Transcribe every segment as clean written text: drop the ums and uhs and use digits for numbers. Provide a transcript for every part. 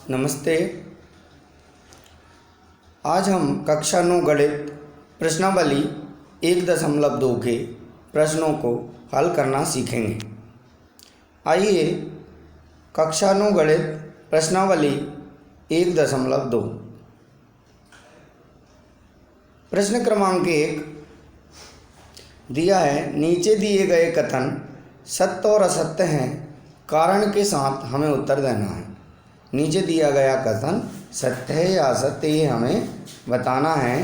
नमस्ते। आज हम कक्षा 9 गणित प्रश्नावली 1.2 के प्रश्नों को हल करना सीखेंगे। आइए कक्षा 9 गणित प्रश्नावली 1.2 प्रश्न क्रमांक 1 दिया है। नीचे दिए गए कथन सत्य और असत्य हैं, कारण के साथ हमें उत्तर देना है। नीचे दिया गया कथन सत्य है या असत्य, ये हमें बताना है।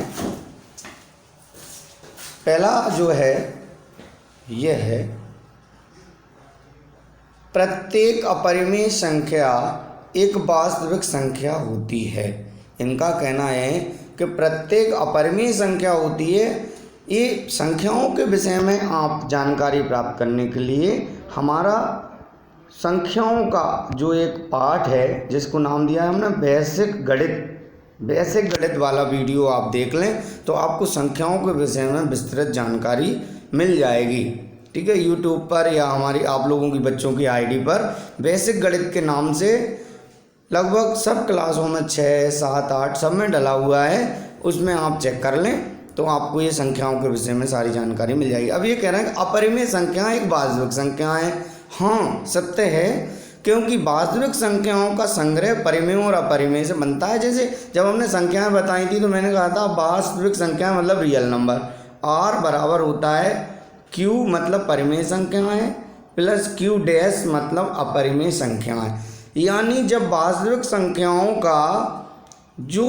पहला जो है यह है, प्रत्येक अपरिमेय संख्या एक वास्तविक संख्या होती है। इनका कहना है कि प्रत्येक अपरिमेय संख्या होती है। ये संख्याओं के विषय में आप जानकारी प्राप्त करने के लिए हमारा संख्याओं का जो एक पाठ है, जिसको नाम दिया है हमने बेसिक गणित वाला वीडियो आप देख लें तो आपको संख्याओं के विषय में विस्तृत जानकारी मिल जाएगी। ठीक है, यूट्यूब पर या हमारी आप लोगों की बच्चों की आईडी पर बेसिक गणित के नाम से लगभग सब क्लासों में 6, 7, 8 सब में डला हुआ है। उसमें आप चेक कर लें तो आपको ये संख्याओं के विषय में सारी जानकारी मिल जाएगी। अब ये कह रहे हैं कि अपरिमेय संख्या एक वास्तविक संख्या है। हाँ, सत्य है, क्योंकि वास्तविक संख्याओं का संग्रह परिमेय और अपरिमेय से बनता है। जैसे जब हमने संख्याएं बताई थी तो मैंने कहा था वास्तविक संख्या मतलब रियल नंबर, R बराबर होता है Q मतलब परिमेय संख्या है प्लस Q डैश मतलब अपरिमेय संख्या है। यानी जब वास्तविक संख्याओं का जो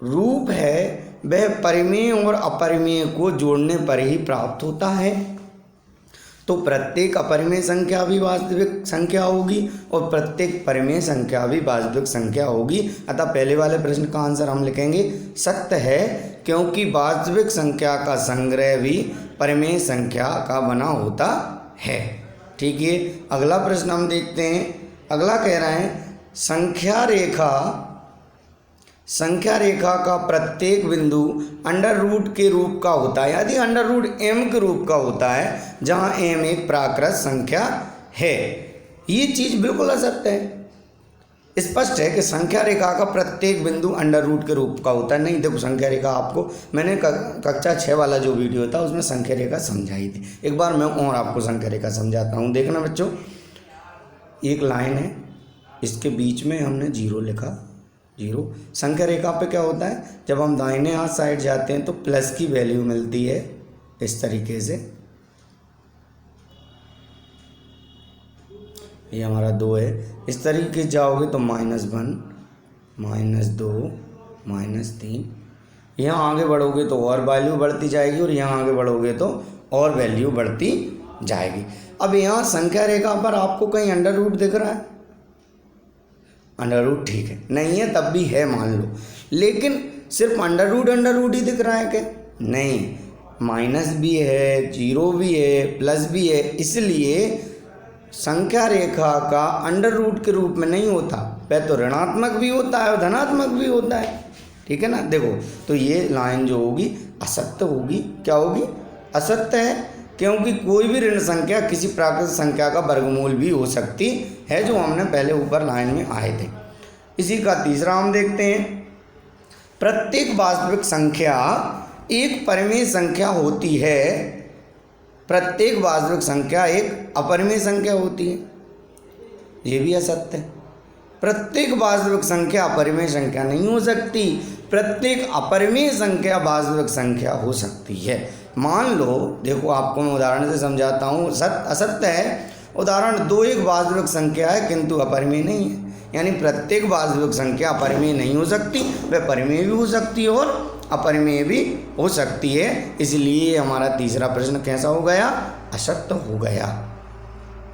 रूप है वह परिमेय और अपरिमेय को जोड़ने पर ही प्राप्त होता है, तो प्रत्येक अपरिमेय संख्या भी वास्तविक संख्या होगी और प्रत्येक परिमेय संख्या भी वास्तविक संख्या होगी। अतः पहले वाले प्रश्न का आंसर हम लिखेंगे सत्य है, क्योंकि वास्तविक संख्या का संग्रह भी परिमेय संख्या का बना होता है। ठीक है, अगला प्रश्न हम देखते हैं। अगला कह रहे हैं संख्या रेखा का प्रत्येक बिंदु अंडर रूट के रूप का होता है, यदि अंडर रूट m के रूप का होता है, जहां m एक प्राकृत संख्या है। ये चीज़ बिल्कुल असत्य है। स्पष्ट है कि संख्या रेखा का प्रत्येक बिंदु अंडर रूट के रूप का होता है। नहीं, देखो संख्या रेखा आपको मैंने कक्षा 6 वाला जो वीडियो था उसमें संख्या रेखा समझाई थी। एक बार मैं और आपको संख्या रेखा समझाता हूँ। देखना बच्चों, एक लाइन है, इसके बीच में हमने 0 लिखा। 0 संख्या रेखा पे क्या होता है, जब हम दाहिने हाथ साइड जाते हैं तो प्लस की वैल्यू मिलती है इस तरीके से। ये हमारा 2 है। इस तरीके से जाओगे तो -1, -2, -3। यहाँ आगे बढ़ोगे तो और वैल्यू बढ़ती जाएगी और यहाँ आगे बढ़ोगे तो और वैल्यू बढ़ती जाएगी। अब यहाँ संख्या रेखा पर आपको कहीं अंडर रूट दिख रहा है? अंडर रूट ठीक है, नहीं है तब भी है मान लो, लेकिन सिर्फ अंडर रूट ही दिख रहा है क्या? नहीं, माइनस भी है, 0 भी है, प्लस भी है। इसलिए संख्या रेखा का अंडर रूट के रूप में नहीं होता, वह तो ऋणात्मक भी होता है और धनात्मक भी होता है। ठीक है ना। देखो तो ये लाइन जो होगी असत्य होगी। क्या होगी? असत्य है, क्योंकि कोई भी ऋण संख्या किसी प्राकृत संख्या का वर्गमूल भी हो सकती है, जो हमने पहले ऊपर लाइन में आए थे। इसी का तीसरा हम देखते हैं। प्रत्येक वास्तविक संख्या एक परिमेय संख्या होती है, प्रत्येक वास्तविक संख्या एक अपरिमेय संख्या होती है। ये भी असत्य है। प्रत्येक वास्तविक संख्या अपरिमेय संख्या नहीं हो सकती, प्रत्येक अपरिमेय संख्या वास्तविक संख्या हो सकती है। मान लो, देखो आपको मैं उदाहरण से समझाता हूँ। असत्य है। उदाहरण 2 एक वास्तविक संख्या है किंतु अपरिमेय नहीं है, यानी प्रत्येक वास्तविक संख्या अपरिमेय नहीं हो सकती, वह परिमेय भी हो सकती है और अपरिमेय भी हो सकती है। इसलिए हमारा तीसरा प्रश्न कैसा हो गया? असत्य हो गया।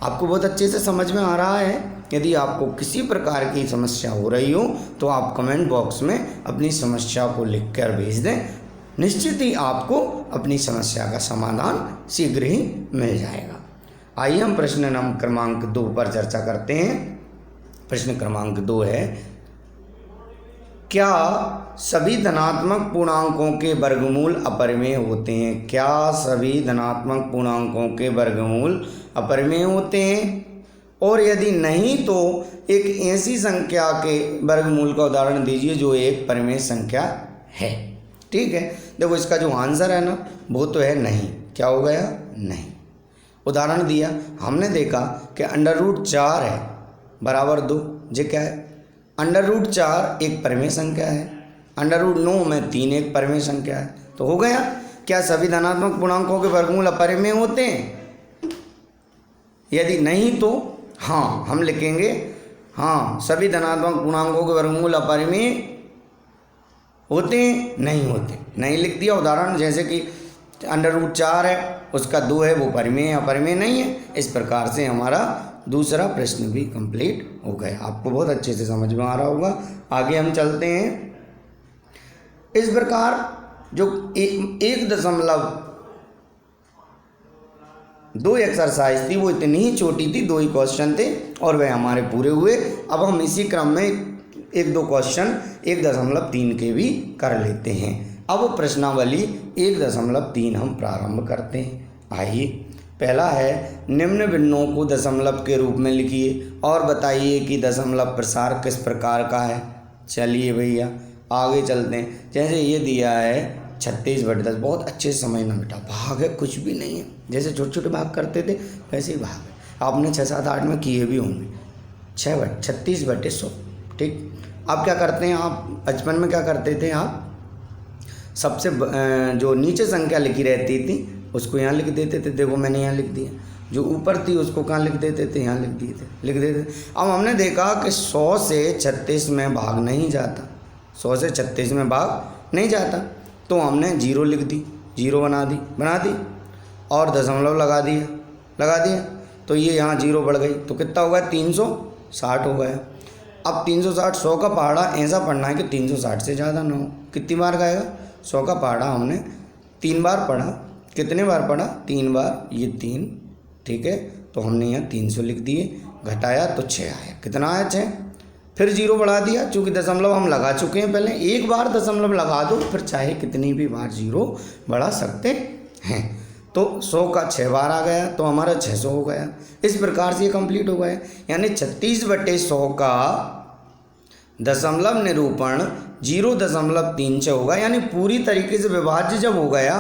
आपको बहुत अच्छे से समझ में आ रहा है? यदि आपको किसी प्रकार की समस्या हो रही हो तो आप कमेंट बॉक्स में अपनी समस्या को लिखकर भेज दें। निश्चित ही आपको अपनी समस्या का समाधान शीघ्र ही मिल जाएगा। आइए हम प्रश्न नंबर क्रमांक 2 पर चर्चा करते हैं। प्रश्न क्रमांक 2 है, क्या सभी धनात्मक पूर्णांकों के वर्गमूल अपरिमेय होते हैं? क्या सभी धनात्मक पूर्णांकों के वर्गमूल अपरिमेय होते हैं? और यदि नहीं तो एक ऐसी संख्या के वर्गमूल का उदाहरण दीजिए जो एक परिमेय संख्या है। ठीक है, देखो इसका जो आंसर है ना वो तो है नहीं। क्या हो गया? नहीं। उदाहरण दिया, हमने देखा कि √4 है बराबर 2। ये क्या है? √4 एक परिमेय संख्या है, √9 में 3 एक परिमेय संख्या है। तो हो गया। क्या सभी धनात्मक पूर्णांकों के वर्गमूल अपरिमेय होते हैं? यदि नहीं तो हाँ हम लिखेंगे हाँ सभी धनात्मक पूर्णांकों के वर्गमूल अपरिमेय होते हैं, नहीं होते। नहीं लिख दिया उदाहरण, जैसे कि √4 है उसका 2 है वो परिमेय है, अपरिमेय नहीं है। इस प्रकार से हमारा दूसरा प्रश्न भी कंप्लीट हो गया। आपको बहुत अच्छे से समझ में आ रहा होगा। आगे हम चलते हैं। इस प्रकार जो 1.2 एक्सरसाइज थी वो इतनी ही छोटी थी, 2 ही क्वेश्चन थे और वह हमारे पूरे हुए। अब हम इसी क्रम में 1-2 क्वेश्चन 1.3 के भी कर लेते हैं। अब प्रश्नावली 1.3 हम प्रारंभ करते हैं। आइए, पहला है निम्न बिंदुओं को दशमलव के रूप में लिखिए और बताइए कि दशमलव प्रसार किस प्रकार का है। चलिए भैया आगे चलते हैं। जैसे ये दिया है 36/10, बहुत अच्छे से समझना बेटा, भाग है कुछ भी नहीं है। जैसे छोटे छोटे भाग करते थे वैसे ही भाग है। आपने 6, 7, 8 में किए भी होंगे। 36/100। ठीक, आप क्या करते हैं, आप बचपन में क्या करते थे, आप सबसे जो नीचे संख्या लिखी रहती थी उसको यहाँ लिख देते थे। देखो मैंने यहाँ लिख दिया। जो ऊपर थी उसको कहाँ लिख देते थे, यहाँ लिख देते थे। अब हमने देखा कि 100 से 36 में भाग नहीं जाता, 100 से 36 में भाग नहीं जाता, तो हमने 0 लिख दी, 0 बना दी और दशमलव लगा दिया। तो ये यहाँ 0 बढ़ गई तो कितना हो गया? 360 हो गया। अब 360, 100 का पहाड़ा ऐसा पढ़ना है कि 360 से ज़्यादा ना हो। कितनी बार गएगा? 100 का पहाड़ा हमने 3 बार पढ़ा। कितने बार पढ़ा? 3 बार। ये 3, ठीक है, तो हमने यहाँ 300 लिख दिए। घटाया तो 6 आया। कितना आया? 6। फिर 0 बढ़ा दिया, चूँकि दशमलव हम लगा चुके हैं पहले। एक बार दशमलव लगा दो, फिर चाहे कितनी भी बार 0 बढ़ा सकते हैं। तो 100 का 6 बार आ गया तो हमारा 600 हो गया। इस प्रकार से ये कंप्लीट हो गया। यानी 36/100 का दशमलव निरूपण 0.36 होगा। यानी पूरी तरीके से विभाज्य जब हो गया,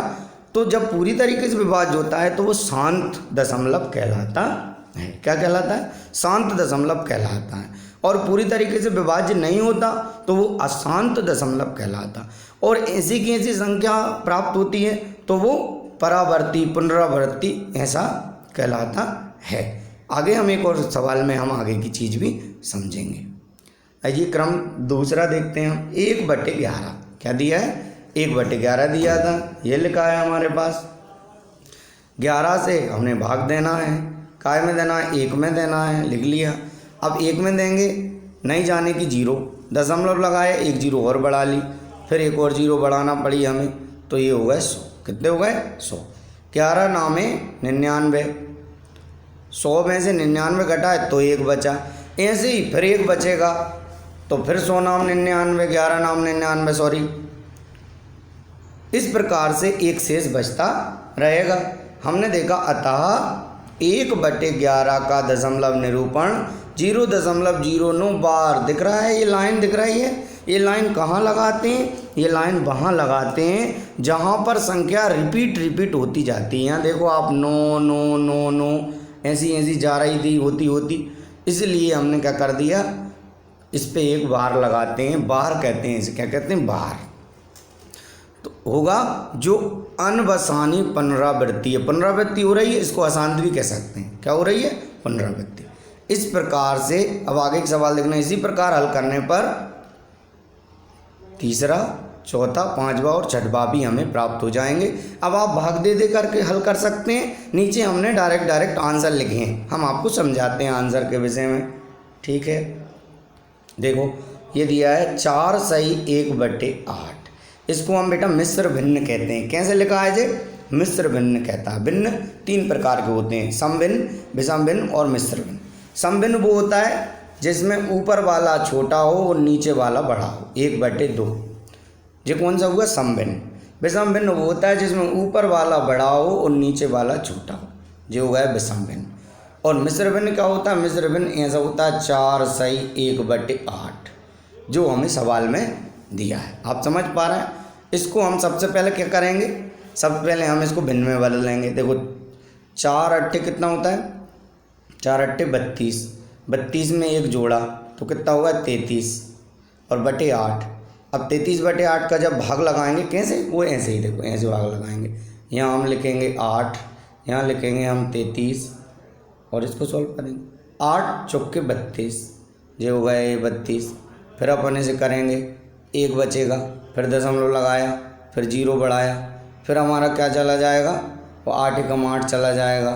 तो जब पूरी तरीके से विभाज्य होता है तो वो शांत दशमलव कहलाता है। क्या कहलाता है? शांत दशमलव कहलाता है। और पूरी तरीके से विभाज्य नहीं होता तो वो अशांत दशमलव कहलाता। और ऐसी की ऐसी संख्या प्राप्त होती है तो वो परावर्ती, पुनरावर्ती ऐसा कहलाता है। आगे हम एक और सवाल में हम आगे की चीज़ भी समझेंगे। आइए क्रम दूसरा देखते हैं हम। 1/11 क्या दिया है? 1/11 दिया था, ये लिखा है हमारे पास। 11 से हमने भाग देना है। काय में देना है? 1 में देना है, लिख लिया। अब 1 में देंगे, नहीं जाने की 0, दशमलव लगाए, 1 0 और बढ़ा ली, फिर एक और 0 बढ़ाना पड़ी हमें, तो ये हो गए 100। कितने हो गए? 100। 11 नामे 99, 100 में से 99 घटाए तो 1 बचा। ऐसे ही फिर 1 बचेगा तो फिर 100 नाम 99, 11 नाम 99, सॉरी। इस प्रकार से एक शेष बचता रहेगा। हमने देखा अतः 1/11 का दशमलव निरूपण 0.09 बार दिख रहा है। ये लाइन दिख रही है। ये लाइन कहाँ लगाते हैं? ये लाइन वहाँ लगाते हैं जहाँ पर संख्या रिपीट होती जाती है। यहाँ देखो आप 9 9 9 9 ऐसी जा रही थी, होती। इसलिए हमने क्या कर दिया, इस पे एक बार लगाते हैं। बार कहते हैं इसे, क्या कहते हैं? बार। तो होगा जो अनवसानी पुनरावृत्ति है। पुनरावृत्ति हो रही है, इसको अशांत भी कह सकते हैं। क्या हो रही है? पुनरावृत्ति। इस प्रकार से अब आगे एक सवाल देखना। इसी प्रकार हल करने पर तीसरा, चौथा, 5वां और 6वां भी हमें प्राप्त हो जाएंगे। अब आप भाग दे करके हल कर सकते हैं। नीचे हमने डायरेक्ट आंसर लिखे हैं। हम आपको समझाते हैं आंसर के विषय में, ठीक है। देखो ये दिया है 4 सही 1/8। इसको हम बेटा मिश्र भिन्न कहते हैं। कैसे लिखा है जे? मिश्र भिन्न कहता है। भिन्न 3 प्रकार के होते हैं, समभिन्न, विषम भिन्न और मिश्र भिन्न। समभिन्न वो होता है जिसमें ऊपर वाला छोटा हो और नीचे वाला बड़ा हो, 1/2। ये कौन सा हुआ? समभिन्न। विषम भिन्न वो होता है जिसमें ऊपर वाला बड़ा हो और नीचे वाला छोटा हो, जो हुआ है विषम भिन्न। और मिश्र भिन्न क्या होता है? मिश्र भिन्न ऐसा होता है 4 सही 1/8, जो हमें सवाल में दिया है। आप समझ पा रहे हैं? इसको हम सबसे पहले क्या करेंगे? सबसे पहले हम इसको भिन्न में बदल लेंगे। देखो 4 अट्ठे कितना होता है? 4 अट्ठे 32, 32 में एक जोड़ा तो कितना होगा? 33 और बटे 8। अब 33/8 का जब भाग लगाएंगे कैसे? वो ऐसे ही, देखो ऐसे भाग लगाएंगे। यहाँ हम लिखेंगे 8, यहाँ लिखेंगे हम 33 और इसको सॉल्व करेंगे। 8 चौके 32, ये हो गया ये 32। फिर अपन इसे करेंगे, 1 बचेगा, फिर दशमलव लगाया, फिर 0 बढ़ाया, फिर हमारा क्या चला जाएगा? वो 8 एकम 8 चला जाएगा।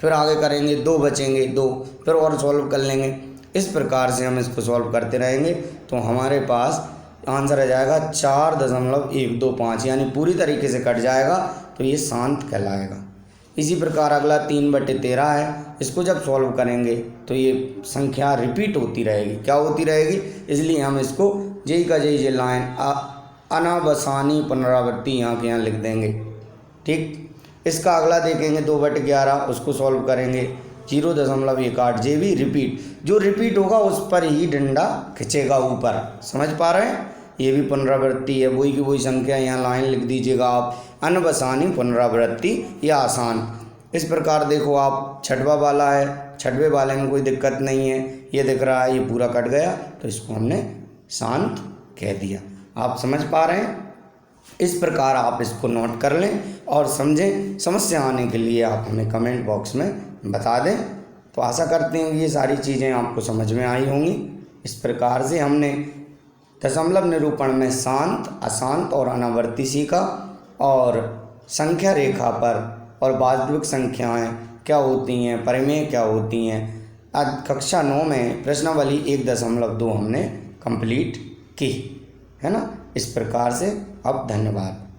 फिर आगे करेंगे, 2 बचेंगे 2, फिर और सॉल्व कर लेंगे। इस प्रकार से हम इसको सॉल्व करते रहेंगे तो हमारे पास आंसर आ जाएगा 4.125, यानी पूरी तरीके से कट जाएगा तो ये शांत कहलाएगा। इसी प्रकार अगला 3/13 है। इसको जब सॉल्व करेंगे तो ये संख्या रिपीट होती रहेगी। क्या होती रहेगी? इसलिए हम इसको जेई का जेई लाइन अनावसानी पुनरावृत्ति यहाँ के यहाँ लिख देंगे। ठीक, इसका अगला देखेंगे 2/11, उसको सॉल्व करेंगे 0.18, जे भी रिपीट, जो रिपीट होगा उस पर ही डंडा खिंचेगा ऊपर। समझ पा रहे हैं? ये भी पुनरावृत्ति है, वही की वही संख्या, यहाँ लाइन लिख दीजिएगा आप, अनवसानी पुनरावृत्ति या आसान। इस प्रकार देखो आप, छठवा वाला है, छठवे वाले में कोई दिक्कत नहीं है, ये दिख रहा है, ये पूरा कट गया तो इसको हमने शांत कह दिया। आप समझ पा रहे हैं? इस प्रकार आप इसको नोट कर लें और समझें। समस्या आने के लिए आप हमें कमेंट बॉक्स में बता दें। तो आशा करते हैं कि ये सारी चीज़ें आपको समझ में आई होंगी। इस प्रकार से हमने दशमलव निरूपण में शांत, अशांत और अनावर्ती सीखा, और संख्या रेखा पर और वास्तविक संख्याएं क्या होती हैं, परिमेय क्या होती हैं, कक्षा 9 में प्रश्नावली 1.2 हमने कंप्लीट की है ना। इस प्रकार से अब धन्यवाद।